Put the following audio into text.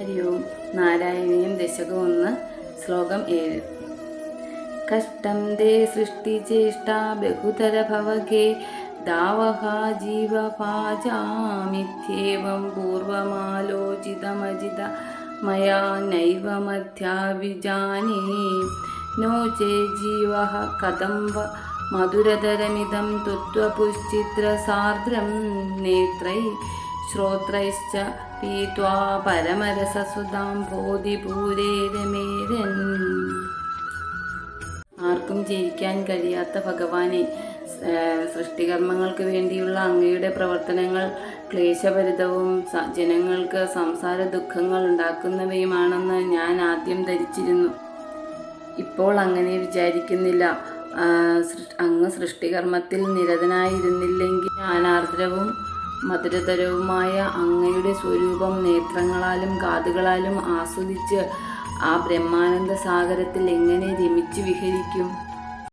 ഹരി ഓം. നാരായണീയം ദശകം 1 ശ്ലോകം 7. കഷ്ടം തേ സൃഷ്ടിചേഷ്ടാ ബഹുതര ഭവകേ ദാവഹ ജീവഭാജാമിത്യേവം പൂർവമാലോചിതമജിത മയാ നൈവ മധ്യാവിജാനേ നോ ചേ ജീവഃ കഥം വ മധുരതരമിദം തുത്വപുശ്ചിത്രസാർദ്രം നേത്രൈ ശ്രോത്രൈശ്ച പീത്വാ പരമരസസുതാം ബോധിപൂരേരമേരൻ. ആർക്കും ജയിക്കാൻ കഴിയാത്ത ഭഗവാനെ, സൃഷ്ടികർമ്മങ്ങൾക്ക് വേണ്ടിയുള്ള അങ്ങയുടെ പ്രവർത്തനങ്ങൾ ക്ലേശഭരിതവും ജനങ്ങൾക്ക് സംസാര ദുഃഖങ്ങൾ ഉണ്ടാക്കുന്നവയുമാണെന്ന് ഞാൻ ആദ്യം ധരിച്ചിരുന്നു. ഇപ്പോൾ അങ്ങനെ വിചാരിക്കുന്നില്ല. അങ്ങ് സൃഷ്ടികർമ്മത്തിൽ നിരതനായിരുന്നില്ലെങ്കിൽ ജ്ഞാനാർദ്രവും മധുരതരവുമായ അങ്ങയുടെ സ്വരൂപം നേത്രങ്ങളാലും കാതുകളാലും ആസ്വദിച്ച് ആ ബ്രഹ്മാനന്ദ സാഗരത്തിൽ എങ്ങനെ രമിച്ചു വിഹരിക്കും?